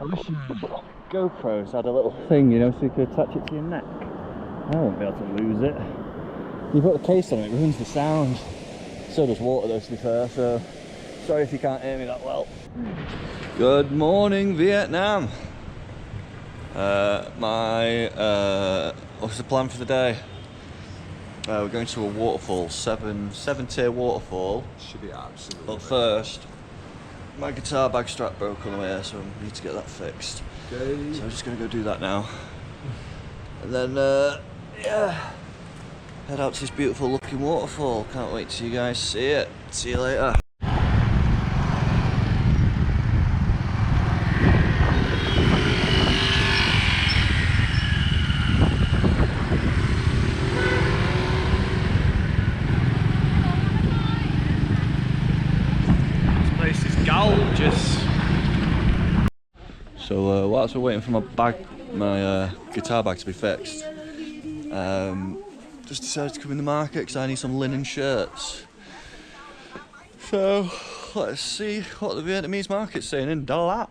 I wish GoPros had a little thing, you know, so you could attach it to your neck. I won't be able to lose it. You put the case on it, it ruins the sound. So does water though, to be fair, so sorry if you can't hear me that well. Good morning, Vietnam. What's the plan for the day? We're going to a waterfall, seven tier waterfall. Should be absolutely. But first, my guitar bag strap broke on the way here, so I need to get that fixed. Okay. So I'm just gonna go do that now. And then, yeah, head out to this beautiful looking waterfall. Can't wait till you guys see it. See you later. Gorgeous. So whilst we're waiting for my guitar bag to be fixed, just decided to come in the market because I need some linen shirts. So let's see what the Vietnamese market's saying in Dalat.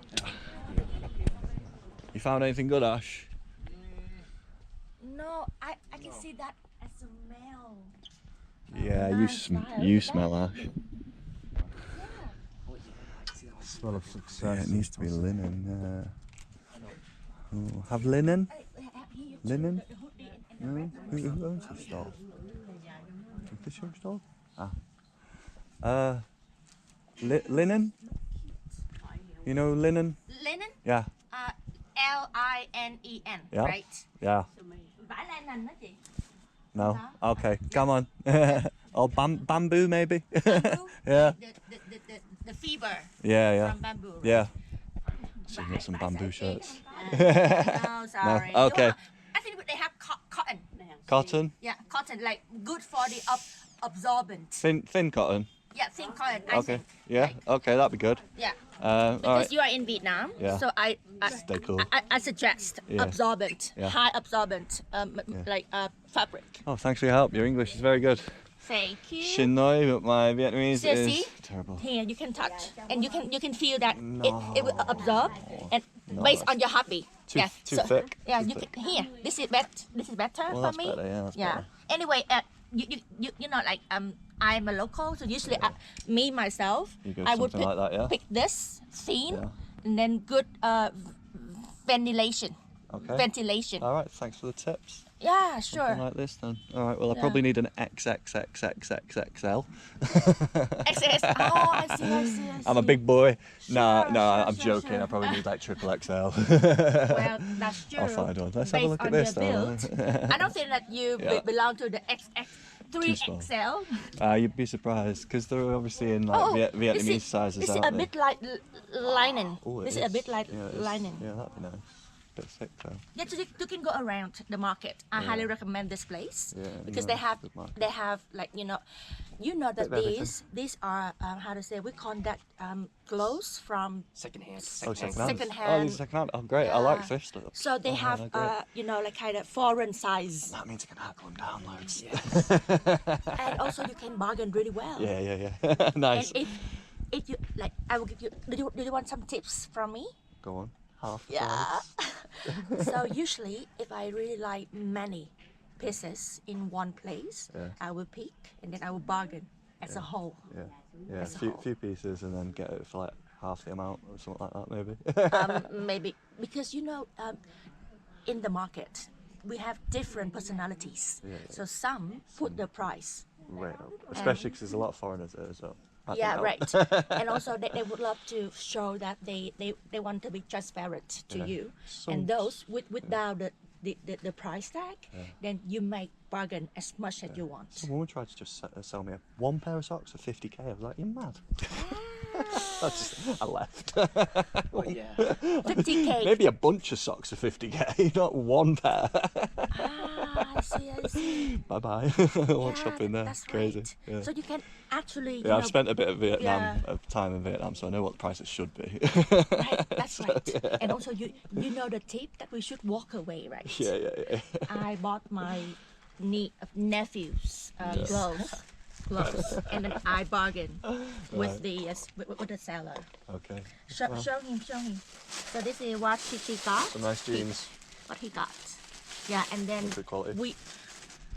You found anything good, Ash? No, I can see that as a male. Yeah, you smell, Ash. Smell of success. Yeah, it needs to be linen. Oh, have linen? Linen? No? Who owns this store? Fisher store? Ah. Linen? You know linen? Linen? Yeah. L-I-N-E-N, Yeah. right? Yeah. Vải linen đó chị. No? Okay, come on. Or bamboo maybe? Bamboo? Yeah. The fiber Yeah. from bamboo. Right? Yeah. So you got some bamboo shirts. No, sorry. No? Okay. I think they have cotton. Cotton? Yeah, cotton, like good for the absorbent. Thin cotton? Yeah, thin cotton. I Okay. think. Yeah. Like, Okay, that'd be good. yeah. All Because right. you are in Vietnam, Yeah. so I Stay cool. I suggest Yeah. absorbent, Yeah. high absorbent, like fabric. Oh, thanks for your help. Your English is very good. Thank you. Xin nói, but my Vietnamese See? is terrible. Here you can touch, and you can feel that No. it will absorb, and based on your hobby. Too thick. Yeah, Too you thick. can here. This is better. This is better Well, for that's me. better, yeah, that's yeah. better. Anyway, you know, like I'm a local, so usually me myself, You go I would something like that, yeah? pick this thin, Yeah. and then good ventilation. Okay. Ventilation. All right, thanks for the tips. Yeah, sure. Something like this then. All right, well, I Yeah. probably need an XXXXXXL. XS. Oh, I see. I'm a big boy. No, Sure, I'm sure, joking. sure. I probably need like triple XL. Well, that's true. I'll find one. Let's have a Based look at on this your though. build. I don't think that you Yeah. belong to the XX, Too small. 3XL. You'd be surprised because they're obviously in like Vietnamese sizes, This is aren't a they? bit like linen. Oh, it This is a bit like Yeah, it is. linen. Yeah, that'd be nice. Bit thick though. Yeah, so you can go around the market. I highly recommend this place Yeah, because no, they have it's a good market. like you know that Bit of everything. these are how to say, we call that clothes from Secondhand. Oh, secondhand. Secondhand. Oh, these are secondhand. Oh, great. I like Yeah. thrift stuff. So they Oh, have they're great. like kind of foreign size, That means I can hackle them down loads. and also you can bargain really well. Yeah. Nice. And if you like, I will give you. Do you want some tips from me? Go on. Half. the Yeah. price. So usually, if I really like many pieces in one place, Yeah. I will pick and then I will bargain as a whole. Yeah. As a Few, whole. few pieces and then get it for like half the amount or something like that, maybe. Maybe because in the market we have different personalities. Yeah. So some put the price. Right. Especially because there's a lot of foreigners there as well. That can Yeah, help. right. And also they would love to show that they want to be transparent to Yeah. you. So- And those without the price tag, then you make bargain as much as you want. Some woman tried to just sell me one pair of socks for 50k. I was like, you're mad. I left. Oh, yeah. 50K. Maybe a bunch of socks for 50k, not one pair. I see. Bye bye. I want Yeah, shopping there. That's Crazy. right. Yeah. So you can actually. Yeah, I've spent a bit of time in Vietnam, so I know what the prices should be. Right, that's right. And also you know the tip that we should walk away, right? Yeah. I bought my nephew's clothes, and then I bargained with the seller. Okay. Show him. So this is what she got. Some nice jeans. What he got. Yeah, and then Good quality.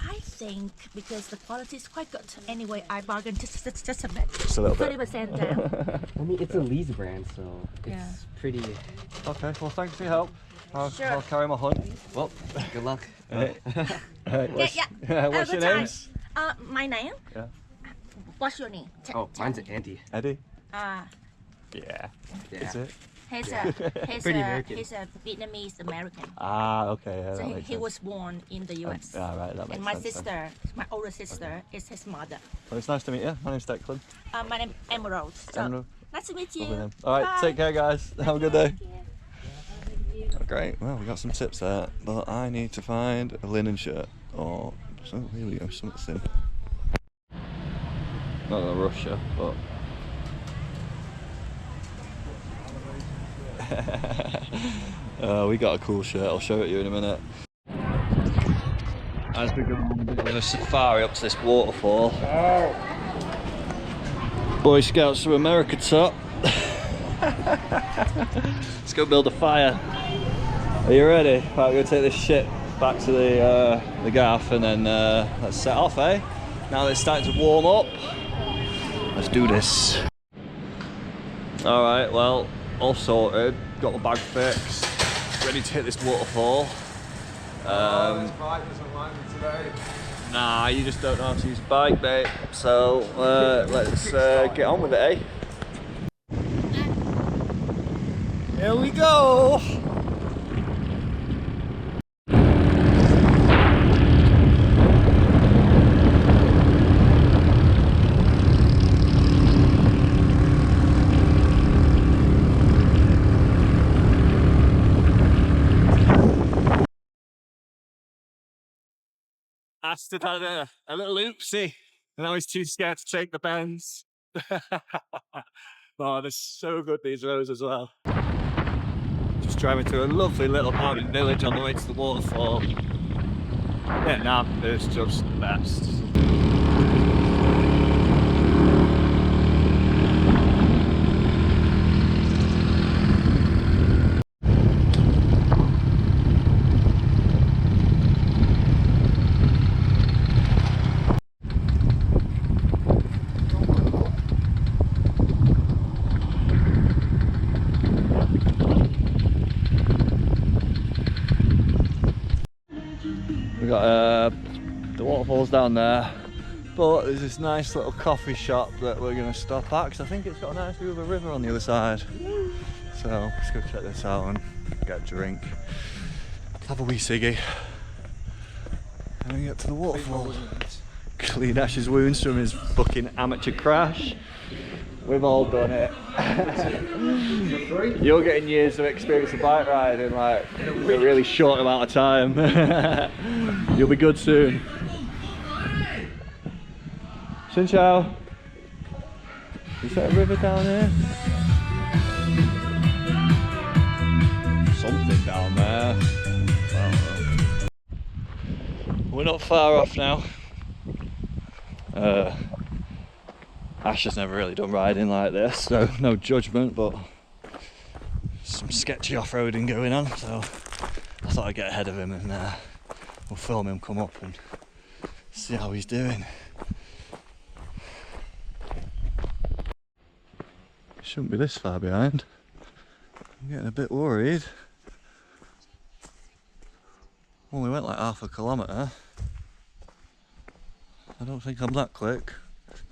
I think because the quality is quite good. Anyway, I bargained just a bit. Just a little bit. 30% down. I mean, it's a lease brand, so it's Yeah. pretty. Okay, well, thanks for your help. Sure. I'll carry my hunt. Well, good luck. What's Yeah. what's your Good time. names? My name? Yeah. What's your name? Oh, mine's Andy. Eddie? Uh, Yeah. Yeah. Is it? he's Pretty American. He's a Vietnamese American. Ah, okay. Yeah, So that he, makes he sense. was born in the US. Ah, right, that makes And my sense then. sister, my older sister, is his mother. Well, it's nice to meet you. My name's Declan. My name is Emerald. So Emerald. nice to meet you. Lovely name. All right, Bye. take care, guys. Have a good day. Thank you. Great. Well, we got some tips there, but I need to find a linen shirt or so. Here we go. Something thin. Not gonna rush you, but. We got a cool shirt. I'll show it you in a minute. As we go on a bit of a safari up to this waterfall. Boy Scouts to America top. Let's go build a fire. Are you ready? Right, we're gonna take this shit back to the gaff and then let's set off, eh? Now that it's starting to warm up, let's do this. All right, well, all sorted. Got my bag fixed. Ready to hit this waterfall. This bike doesn't like me today. Nah, you just don't know how to use a bike, mate. So let's get on with it, eh? Here we go. Aston had a little oopsie, and I was too scared to take the bends. Oh, they're so good, these roads as well. Just driving through a lovely little mountain village on the way to the waterfall. Vietnam is just the best. We got the waterfalls down there, but there's this nice little coffee shop that we're going to stop at because I think it's got a nice view of a river on the other side. So let's go check this out and get a drink, have a wee ciggy, and then get to the waterfall. Clean Ash's wounds from his fucking amateur crash. We've all done it. You're getting years of experience of bike riding like a really short amount of time. You'll be good soon. Xin chào. Is that a river down here? Something down there. We're not far off now. Ash has never really done riding like this, so no judgment, but some sketchy off-roading going on, so I thought I'd get ahead of him and we'll film him come up and see how he's doing. Shouldn't be this far behind. I'm getting a bit worried. Only went like half a kilometre. I don't think I'm that quick.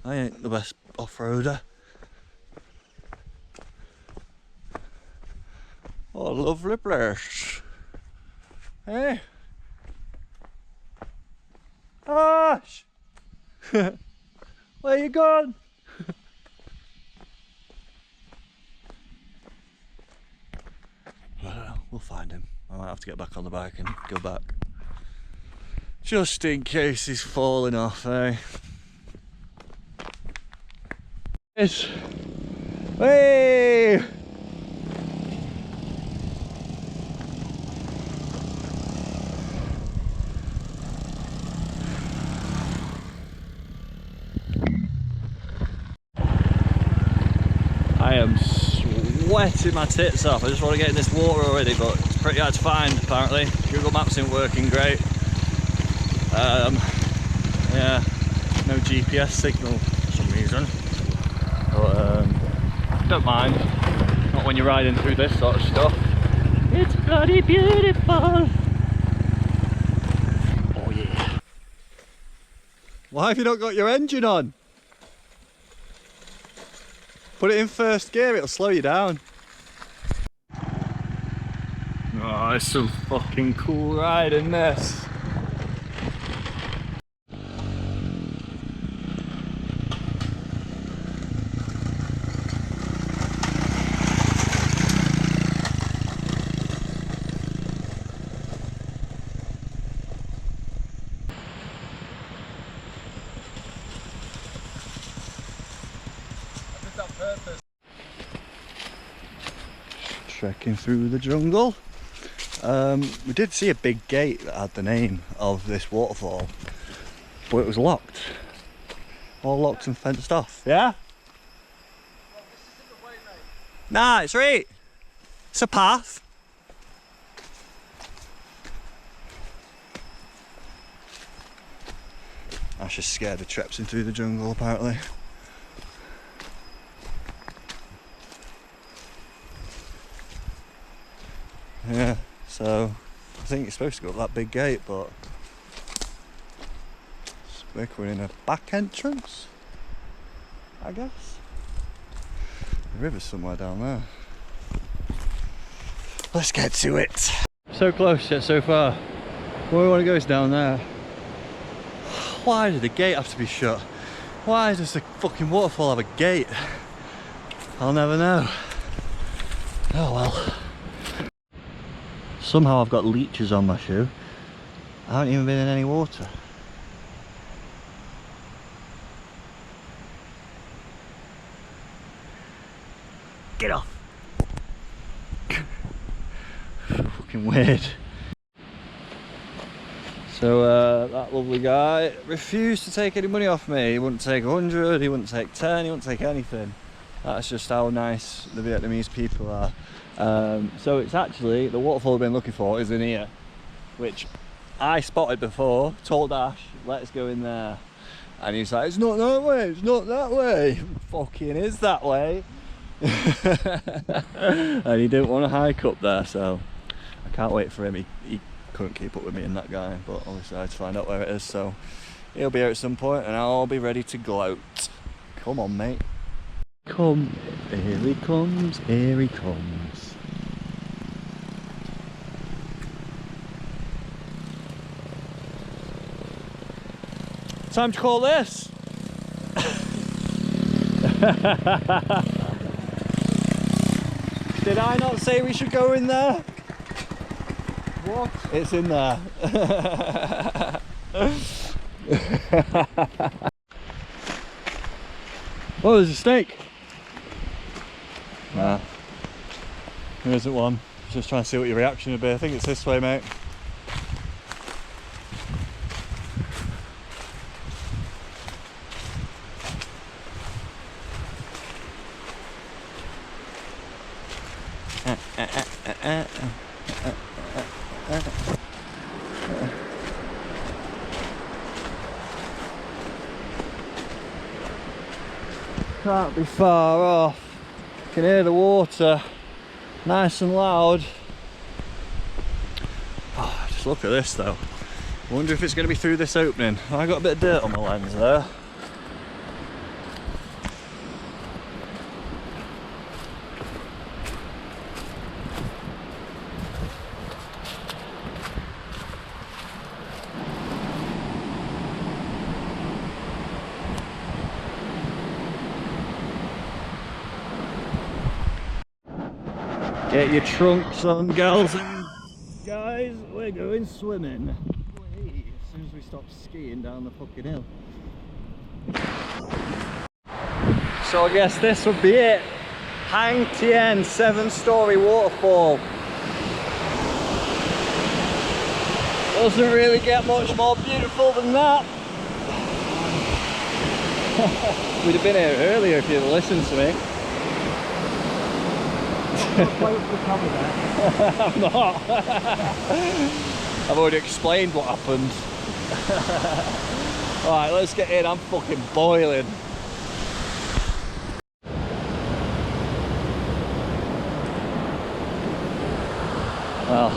I ain't the best off-roader. Oh, lovely place. Hey. Ash! Where you gone? Well, we'll find him. I might have to get back on the bike and go back. Just in case he's falling off, eh? Yes. Hey! I am sweating my tits off. I just want to get in this water already, but it's pretty hard to find apparently. Google Maps isn't working great. Yeah, no GPS signal for some reason. But don't mind. Not when you're riding through this sort of stuff. It's bloody beautiful. Oh yeah. Why have you not got your engine on? Put it in first gear, it'll slow you down. Oh, it's some fucking cool riding this. Trekking through the jungle. We did see a big gate that had the name of this waterfall, but it was locked. All locked and fenced off. Yeah? Nah, it's right. It's a path. Ash is scared of trepsing through the jungle apparently. Yeah, so I think you're supposed to go up that big gate, but we're going in a back entrance, I guess. The river's somewhere down there. Let's get to it. So close yet so far. Where we want to go is down there. Why did the gate have to be shut? Why does the fucking waterfall have a gate? I'll never know. Oh well. Somehow I've got leeches on my shoe. I haven't even been in any water. Get off! Fucking weird. So that lovely guy refused to take any money off me. He wouldn't take 100, he wouldn't take 10, he wouldn't take anything. That's just how nice the Vietnamese people are. So it's actually, the waterfall I've been looking for is in here, which I spotted before, told Ash, let's go in there. And he's like, it's not that way, it's not that way. Fucking is that way. And he didn't want to hike up there, so I can't wait for him. He couldn't keep up with me and that guy, but obviously I had to find out where it is, so he'll be here at some point and I'll be ready to gloat. Come on, mate. Come, here he comes, here he comes. Time to call this. Did I not say we should go in there? What? It's in there. Oh, there's a snake. Nah, there isn't one. Just trying to see what your reaction would be. I think it's this way, mate. Can't be far off. You can hear the water nice and loud. Oh, just look at this though. I wonder if it's going to be through this opening. I got a bit of dirt on my lens there. Get your trunks on, gals and guys, we're going swimming. As soon as we stop skiing down the fucking hill. So I guess this would be it. Hang Tien 7-story waterfall. Doesn't really get much more beautiful than that. We'd have been here earlier if you'd listened to me. I'm not. I've already explained what happened. Alright, let's get in. I'm fucking boiling. Well,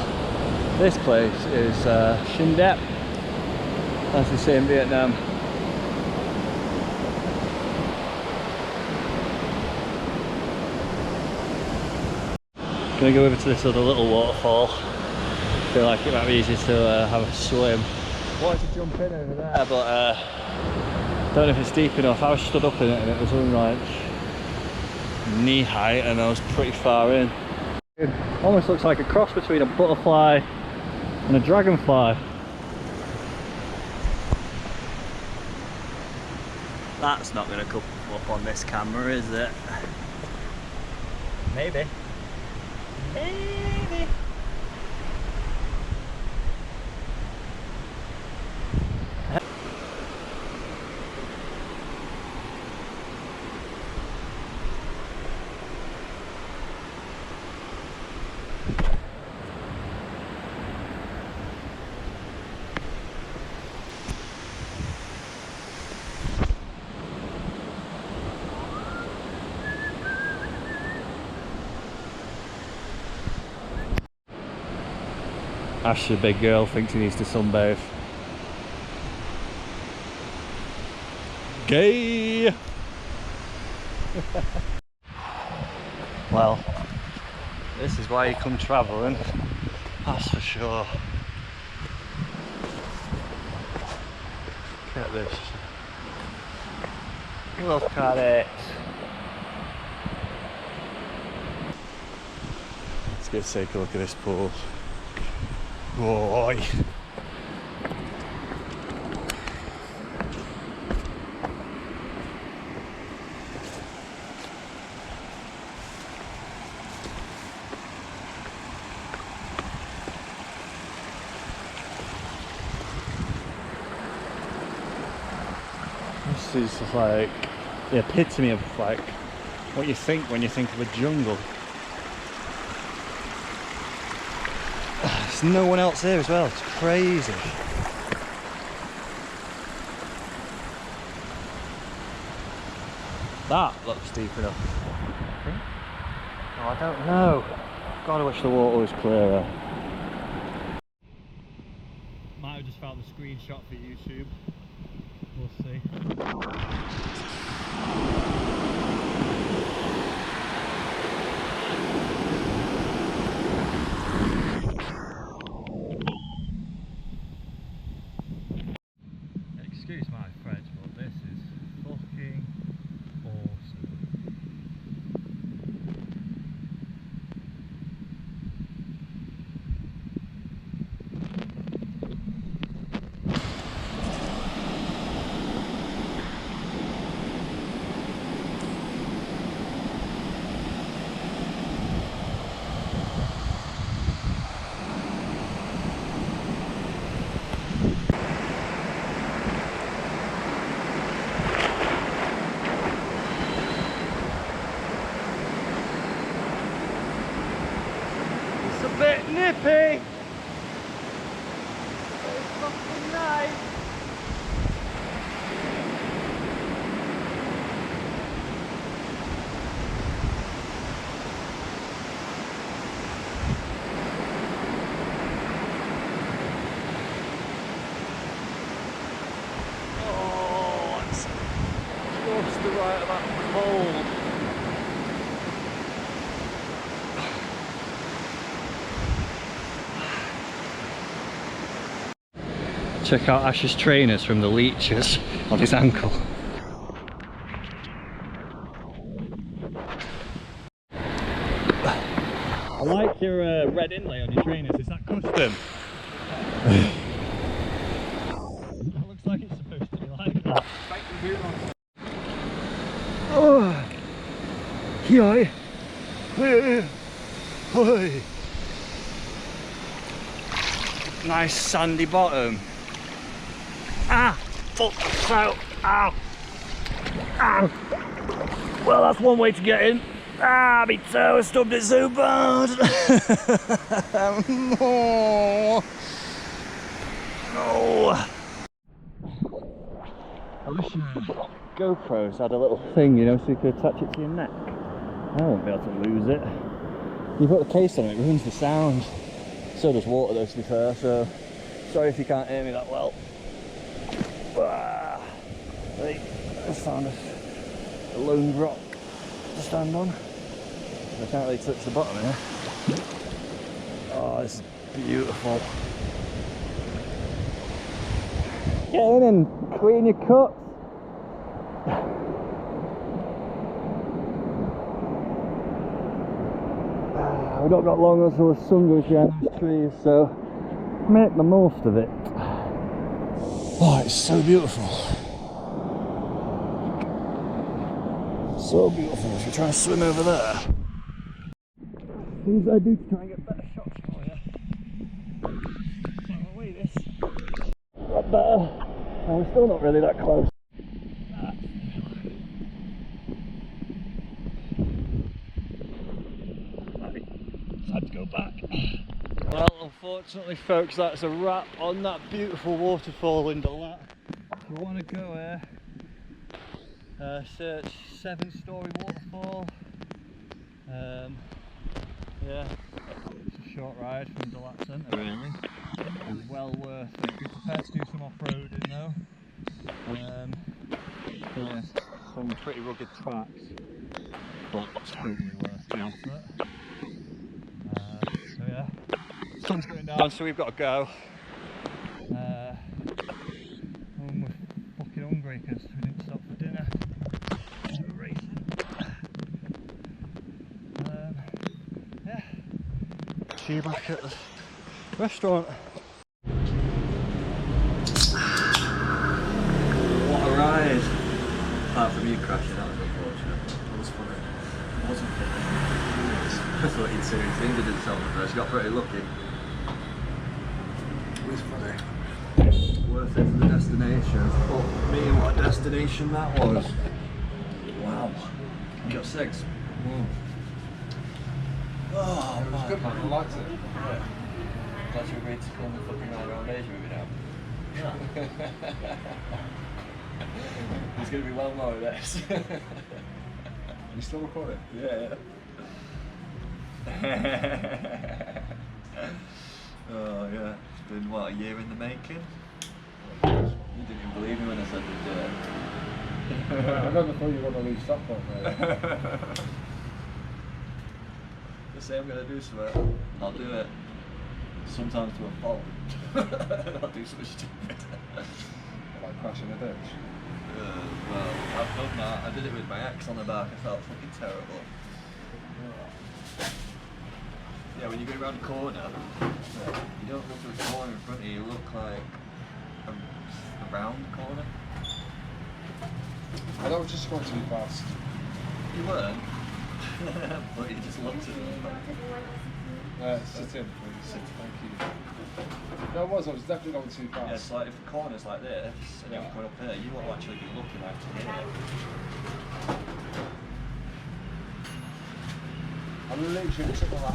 this place is Shin Dep, as they say in Vietnam. Gonna go over to this other little waterfall. Feel like it might be easy to have a swim. Wanted to jump in over there, but don't know if it's deep enough. I was stood up in it and it was only like knee height and I was pretty far in. It almost looks like a cross between a butterfly and a dragonfly. That's not going to come up on this camera, is it? Maybe. Maybe. Ash, the big girl, thinks he needs to sunbathe. Gay! Well, this is why you come travelling, that's for sure. Look at this. Look at it. Let's go take a look at this pool. Boy. This is like the epitome of like what you think when you think of a jungle. There's no one else here as well, it's crazy. That looks deep enough. Oh, I don't know. God, I wish the water was clearer. Might have just found the screenshot for YouTube. We'll see. Excuse my French, but this is fucking awesome. It's a bit nippy. It's fucking nice. Oh, it's just the right amount of cold. Check out Ash's trainers from the leeches on his ankle. I like your red inlay on your trainers, is that custom? It looks like it's supposed to be like that. Oh! Yoi! Hoi! Nice sandy bottom. Ah! Fuck! Ow! Ow! Ow! Well, that's one way to get in. Ah, my toe stubbed it so bad. Oh. Oh. I wish GoPros had a little thing, you know, so you could attach it to your neck. I won't be able to lose it. You put the case on it, it ruins the sound. So does water though, to be fair, so sorry if you can't hear me that well. Ah, right, I found a lone rock to stand on. I can't really touch the bottom here. Oh, this is beautiful. Get in and clean your cuts. We've not got long until the sun goes behind those trees, so make the most of it. Oh, it's so beautiful. So beautiful. If you're trying to swim over there. Things I do to try and get better shots for you. So wait, this. Not better. And we're still not really that close. Had to go back. Well, unfortunately folks, that's a wrap on that beautiful waterfall in Dalat. If you want to go here, search 7-story waterfall. Yeah, it's a short ride from Dalat Centre really. It's well worth it. Be prepared to do some off-roading though. Yeah, some pretty rugged tracks, but totally worth the effort. So yeah, sun's going down, so we've got to go. And we're fucking hungry because we didn't stop for dinner. We're racing. Yeah, see you back at the restaurant. What a ride! Apart from you crashing, that was unfortunate. It was funny. It wasn't funny. I thought he'd seriously injured himself at first. He got pretty lucky. It was funny. Worth it for the destination. But me, what a destination that was. Wow. Got 6. Oh, It was good, man. I liked it. Yeah. Glad you agreed to come and fucking ride around Asia with me now. Yeah. There's going to be well more of this. You still recording? Yeah. Oh yeah, it's been what, a year in the making? You didn't even believe me when I said we'd do it. I never thought you were going to leave Stockholm, mate. They say I'm going to do something, I'll do it. Sometimes to a fault. I'll do something stupid. Like crashing a ditch. Well, I've done that. I did it with my ex on the back. I felt fucking terrible. Yeah, when you go around the corner, you don't look at the corner in front of you, you look like around the corner. I was just going too fast. You weren't, but you just looked at them. Sit in, please. Thank you. No, I was definitely going too fast. Yeah, it's like if the corner's like this, and you're going up here, you won't actually be looking like to here. I literally took the last.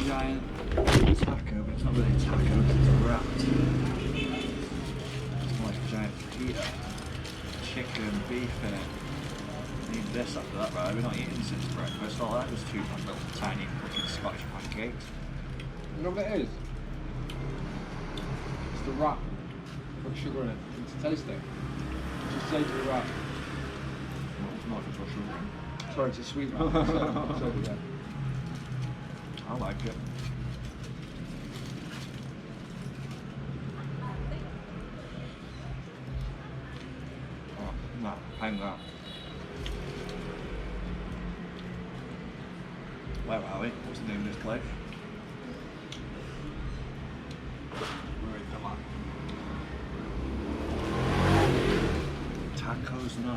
Giant taco, but it's not really a taco because it's wrapped. It's more like a giant fajita. Chicken, beef in it. Need this after that, right? We're not eating since breakfast. All that was 2 little tiny fucking Scottish pancakes. You know what it is? It's the wrap. Put sugar in it. To taste it. Just say to the wrap. It's not for sugar. Sorry, it's a sweet wrap. So, yeah. I like it. Oh, no, hang that. Where are we? What's the name of this place? We're in Dalat. Tacos, no.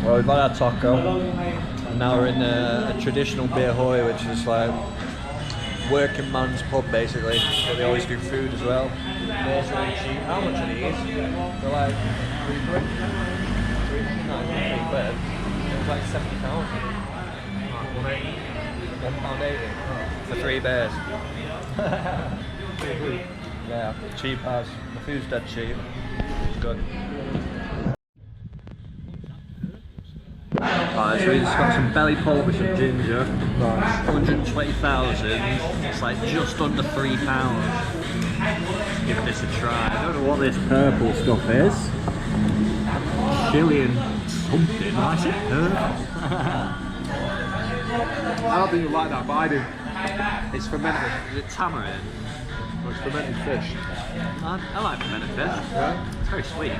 Well, we've had our taco, and now we're in a traditional beer hoy, which is like working man's pub basically, but they always do food as well. Beer's really cheap. How much are these? They're like £3. £3.99, £3. It was like £70. £1.80 for 3 beers. Yeah, cheap as. The food's dead cheap. It's good. Right, so we've just got some belly pulp with some ginger. 120,000. It's like just under £3. Give this a try. I don't know what this purple stuff is. Chilean something. Why is it purple? I don't think you like that, but I do. It's fermented. Is it tamarind? Well, it's fermented fish. I like fermented fish. Yeah? It's very sweet.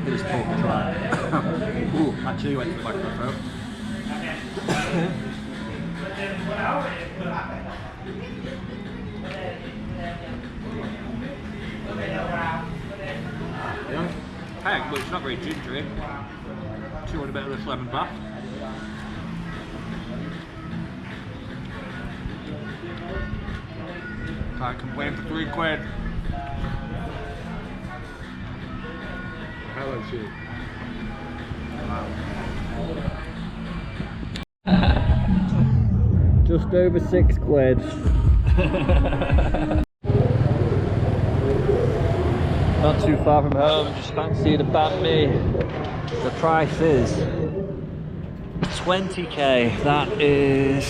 Give this pulp a try. Ooh, actually went to the back of my throat. Yeah. Hey, but it's not very gingery. Do you want a bit of this lemon bath? Can't complain for £3. Hello, cheap. Just over £6. Not too far from home, just fancied a banh mi. The price is 20k, that is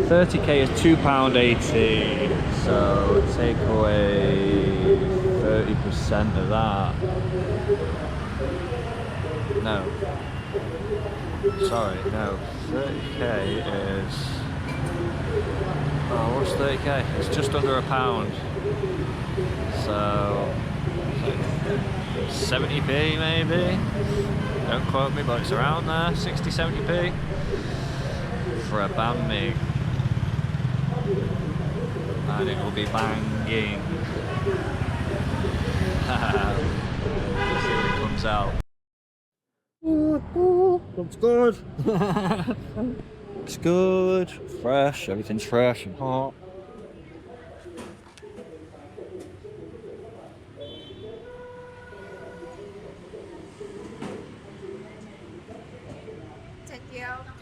30k is £2.80, so take away 30% of that. No, sorry, no, 30k is, oh, what's 30k? It's just under £1. So 70p maybe, don't quote me, but it's around there, 60-70p for a banh mi, and it will be banging. Let's see what it comes out. Looks good. Looks good, fresh, everything's fresh and hot.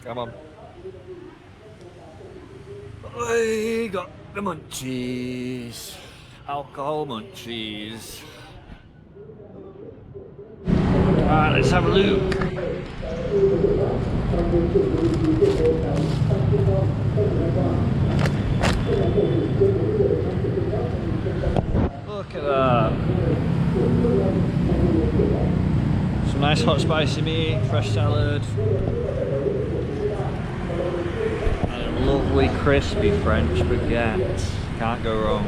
Come on. We got the munchies. Alcohol munchies. Alright, let's have a look. Look at that. Some nice hot spicy meat, fresh salad. Lovely crispy French baguette. Can't go wrong.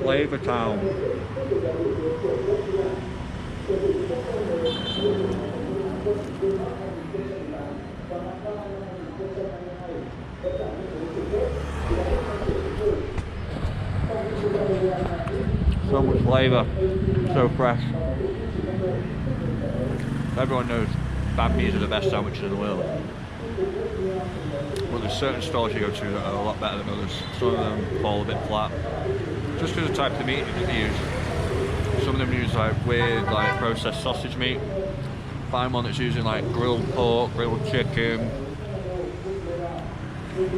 Flavor Town. So much flavour, so fresh. Everyone knows banh mi's are the best sandwiches in the world. But there's certain stores you go to that are a lot better than others. Some of them fall a bit flat. Just because of the type of meat that they use. Some of them use like weird like processed sausage meat. Find one that's using like grilled pork, grilled chicken.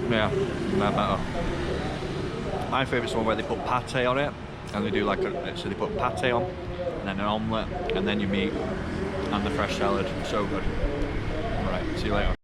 Yeah, they're better. My favourite's the one where they put pate on it. And they do like so they put pate on, and then an omelette, and then your meat, and the fresh salad. So good. Alright, see you later.